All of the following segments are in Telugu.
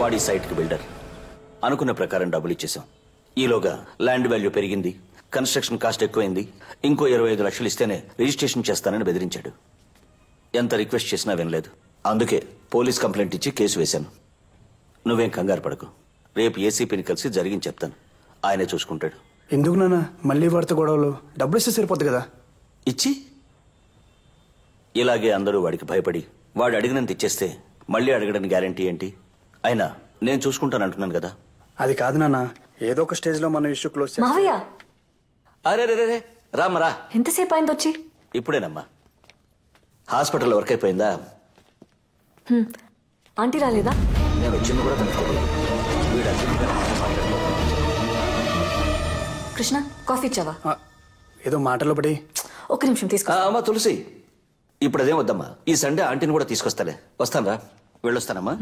వాడి సైట్కి బిల్డర్. అనుకున్న ప్రకారం డబ్బులు ఇచ్చేసాం. ఈలోగా ల్యాండ్ వాల్యూ పెరిగింది, కన్స్ట్రక్షన్ కాస్ట్ ఎక్కువైంది. ఇంకో 25 లక్షలు ఇస్తేనే రిజిస్ట్రేషన్ చేస్తానని బెదిరించాడు. ఎంత రిక్వెస్ట్ చేసినా వినలేదు. అందుకే పోలీస్ కంప్లైంట్ ఇచ్చి కేసు వేశాను. నువ్వేం కంగారు పడకు. రేపు ఏసీపీని కలిసి జరిగింది చెప్తాను. ఆయనే చూసుకుంటాడు. ఎందుకు నాన్న మళ్ళీ వాడితో గొడవలు? డబ్బులు ఇస్తే సరిపోద్ది కదా. ఇచ్చి ఇలాగే అందరూ వాడికి భయపడి వాడు అడిగినంత ఇచ్చేస్తే మళ్ళీ అడగడానికి గ్యారంటీ ఏంటి? అయినా నేను చూసుకుంటాను అంటున్నాను కదా. అది కాదు నాన్న, ఏదో ఒక స్టేజ్ లో మన ఇష్యూ క్లోజ్ చేస్తాం. మావయ్య అరే రే రామరా. ఎంతసేపు అయింది వచ్చి? ఇప్పుడేనమ్మా. హాస్పిటల్ వర్క్ అయిపోయిందా? ఆంటీ రాలేదా? నేను వచ్చింది కూడా కనుక్కోలేదు. కృష్ణ కాఫీ ఇచ్చావా? ఏదో మాటలో పడి. ఒక్క నిమిషం తీసుకో. అమ్మా తులసి, ఇప్పుడు అదేం వద్దమ్మా. ఈ సండే ఆంటీని కూడా తీసుకొస్తాలే. వస్తానరా, వెళ్ళొస్తానమ్మా.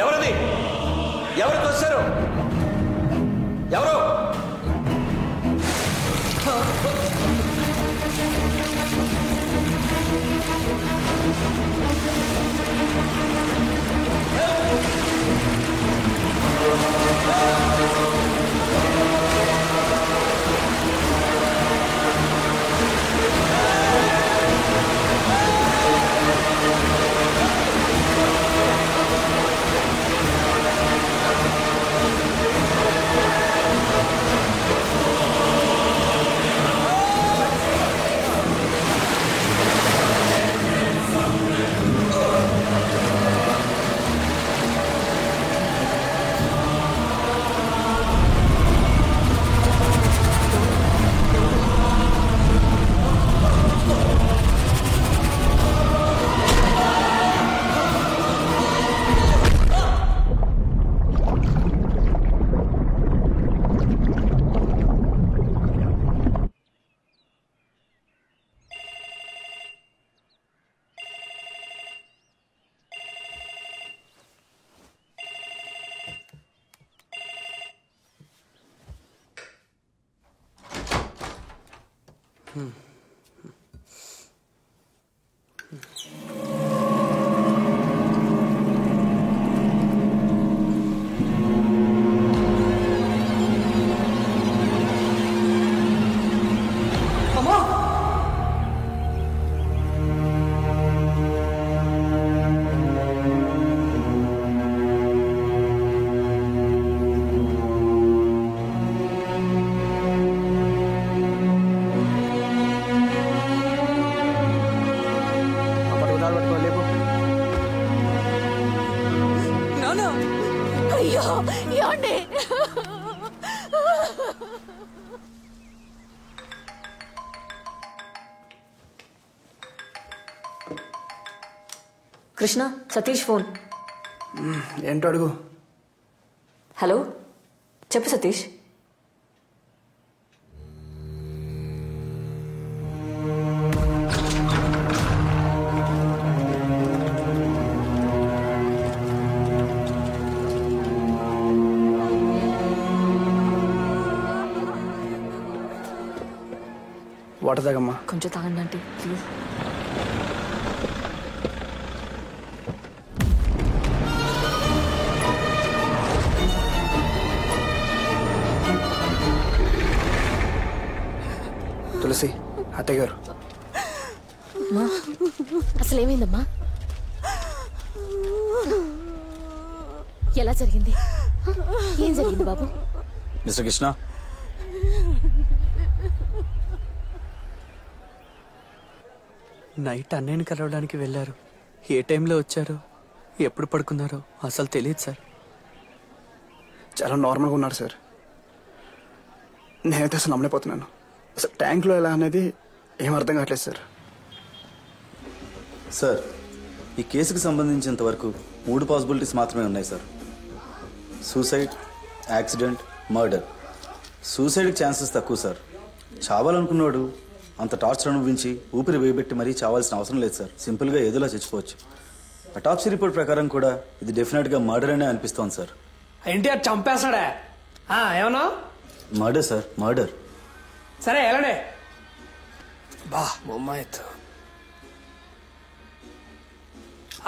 ఎవరది? ఎవరికి వచ్చారు? ఎవరు? అయ్యో ఏమండి కృష్ణ సతీష్ ఫోన్. ఏంటో అడుగు. హలో చెప్పు సతీష్. వాటర్ తాగమ్మా. కొంచెం తాగండి ఆంటీ ప్లీజ్. తులసి అత్తయ్య గారు. అసలు ఏమైందమ్మా? ఎలా జరిగింది? ఏం జరిగింది బాబు? మిస్టర్ కృష్ణ, నైట్ అన్నయ్యని కలవడానికి వెళ్ళారు. ఏ టైంలో వచ్చారో ఎప్పుడు పడుకున్నారో అసలు తెలియదు సార్. చాలా నార్మల్గా ఉన్నారు సార్. నేనైతే అసలు నమ్మలేకపోతున్నాను. అసలు ట్యాంక్లో ఎలా అనేది ఏం అర్థం కావట్లేదు సార్. సార్ ఈ కేసుకు సంబంధించినంత వరకు 3 పాసిబిలిటీస్ మాత్రమే ఉన్నాయి సార్. Suicide, accident, murder. సూసైడ్కి ఛాన్సెస్ తక్కువ సార్. చావాలనుకున్నాడు అంత టార్చర్ అనుభవించి ఊపిరి వేయబెట్టి మరీ చావాల్సిన అవసరం లేదు సార్. సింపుల్గా ఏదోలా చచ్చిపోవచ్చు. అటాప్సీ రిపోర్ట్ ప్రకారం కూడా ఇది డెఫినెట్గా మర్డర్ అనే అనిపిస్తోంది సార్. ఎన్టీఆర్ చంపేస్తాడా? ఏమన్నా? Murder sir, murder. సరే ఎలాడే బా బొమ్మాయిత్.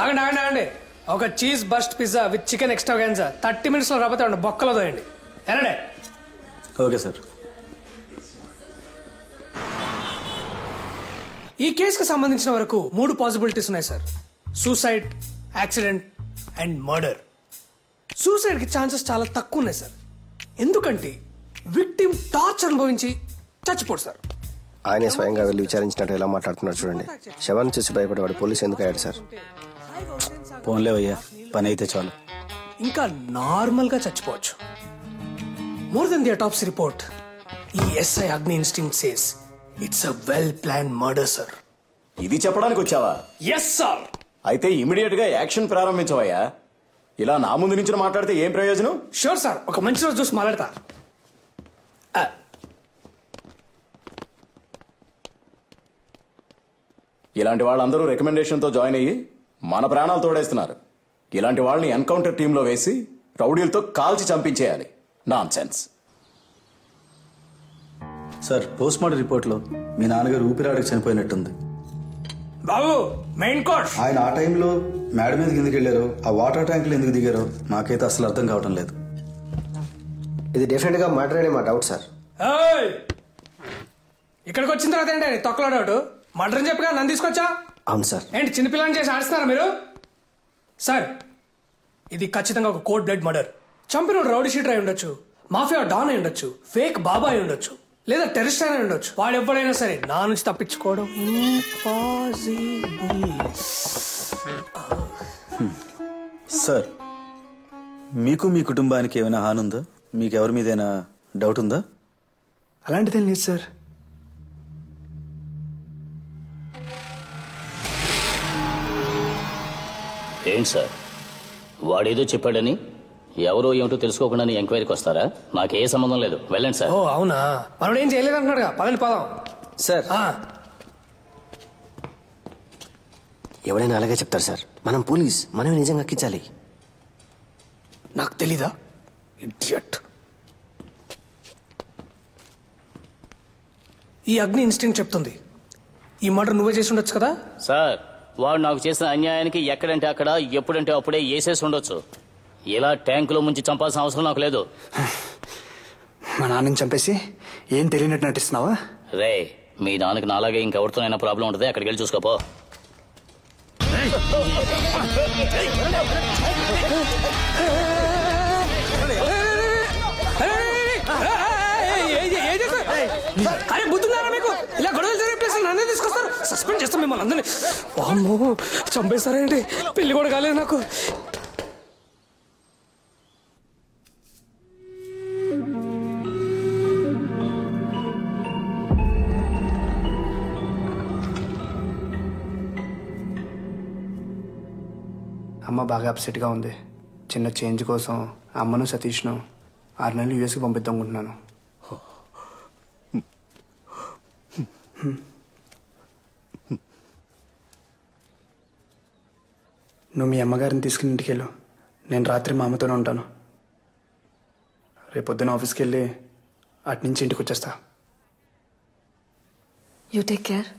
ఆగండి ఆగండి ఆగండి. ఒక cheese burst pizza with chicken extravaganza 30 minutesలో రాబోతే బొక్కలో దోయండి. ఎలాడే? Okay sir. ఈ కేసుకు సంబంధించిన వరకు 3 పాసిబిలిటీస్ ఉన్నాయి sir. Suicide, accident and murder. సూసైడ్కి ఛాన్సెస్ చాలా తక్కువ ఉన్నాయి సార్. ఎందుకంటే విక్టిమ్ టార్చర్ అనుభవించి చచ్చిపోడు సార్. ఆయన స్వయంగా వెళ్ళి విచారించినట్టు ఎలా మాట్లాడుతున్నారు చూడండి. శవాన్ని చూసి భయపడేవాడు పోలీసు ఎందుకు అయ్యాడు సార్? పోన్లేవయ్యా, పని అయితే చాలు. ఇంకా నార్మల్ గా చచ్చిపోవచ్చు. More then the autopsy report, ఈ SI Agni instinct says it's a well plan murder sir. ఇది చెప్పడానికి వచ్చావా? Yes sir. అయితే ఇమీడియట్ గా యాక్షన్ ప్రారంభించవయ్యా. ఇలా నా ముందు నుంచి మాట్లాడితే ఏం ప్రయోజనం? షూర్ సార్, ఒక మంచి రోజు చూసి మాట్లాడతా. ఇలాంటి వాళ్ళందరూ రికమెండేషన్ తో జాయిన్ అయ్యి మన ప్రాణాలు తోడేస్తున్నారు. ఇలాంటి వాళ్ళని ఎన్కౌంటర్ టీంలో వేసి రౌడీలతో కాల్చి చంపించేయాలి. Nonsense. Sir post mortem రిపోర్ట్లో మీ నాన్నగారు ఊపిరాడకి చనిపోయినట్టుంది. బాబు మెయిన్ కోర్స్. ఆయన ఆ టైంలో మేడ మీదకి ఎందుకు వెళ్ళారో, ఆ వాటర్ ట్యాంకులు ఎందుకు దిగారో నాకైతే అసలు అర్థం కావటం లేదు. ఇది డెఫినెట్ గా మర్డర్ అనే మా డౌట్ సార్. ఇక్కడికి వచ్చిన తర్వాత ఏంటి తొక్కలో డౌట్? మర్డర్ అని చెప్పగా నన్ను తీసుకొచ్చా? అవును సార్. ఏంటి చిన్నపిల్లని చేసి ఆడుస్తున్నారా మీరు? సార్ ఇది ఖచ్చితంగా ఒక కోల్డ్ బ్లడ్ మర్డర్. చంపినోడు రౌడీ షీటర్ అయి ఉండొచ్చు, మాఫియా డాన్ అయి ఉండొచ్చు, ఫేక్ బాబా అయి ఉండొచ్చు, లేదా టెర్రరిస్ట్ అయినా ఉండొచ్చు. వాడు ఎవడైనా సరే నా నుంచి తప్పించుకోవడం ఇంపాసిబుల్. సార్ మీకు మీ కుటుంబానికి ఏమైనా హాని ఉందా? మీకు ఎవరి మీదైనా డౌట్ ఉందా? అలాంటిదేం లేదు సార్. ఏంటి సార్, వాడేదో చెప్పాడని ఎవరో ఏమిటో తెలుసుకోకుండా ఎంక్వైరీకి వస్తారా? నాకే సంబంధం లేదు, వెళ్ళండి సార్. ఓ అవునా, మనోడు ఏం చేయలేదు అంటున్నాడుగా, పదండి పదం. సార్ ఎవడైనా అలాగే చెప్తారు సార్. మనం పోలీస్, మనమే నిజంగా ఎక్కించాలి. నాకు తెలీదా ఇడియట్? ఈ అగ్ని ఇన్స్టింక్ట్ చెప్తుంది ఈ మర్డర్ నువ్వే చేసి ఉండొచ్చు కదా. సార్ వాడు నాకు చేసిన అన్యాయానికి ఎక్కడంటే అక్కడ ఎప్పుడంటే అప్పుడే వేసేసి ఉండొచ్చు. ఇలా ట్యాంకులో ముంచి చంపాల్సిన అవసరం నాకు లేదు. మా నాన్నని చంపేసి ఏం తెలియనట్టు నటిస్తున్నావా? రే మీ నాన్నకి నాలాగే ఇంకెవరితోనైనా ప్రాబ్లం ఉంటుంది, అక్కడికి వెళ్ళి చూసుకోపో. అరే బుద్ధున్నారా మీకు? ఇలా గొడవలు జరిగే ప్లేస్ నన్నే తీసుకొస్తారు, సస్పెండ్ చేస్తాం మిమ్మల్ని అందరినీ. వామ్మో చంపేస్తారేంటి? పెళ్లి కూడా కాలేదు నాకు. అమ్మ బాగా అప్సెట్గా ఉంది. చిన్న చేంజ్ కోసం అమ్మను సతీష్ను 6 నెలలు యూఎస్కి పంపిద్దామనుకుంటున్నాను. నువ్వు మీ అమ్మగారిని తీసుకుని ఇంటికి వెళ్ళు. నేను రాత్రి మా అమ్మతోనే ఉంటాను. రేపొద్దున ఆఫీస్కి వెళ్ళి అట్నుంచి ఇంటికి వచ్చేస్తా. You take care.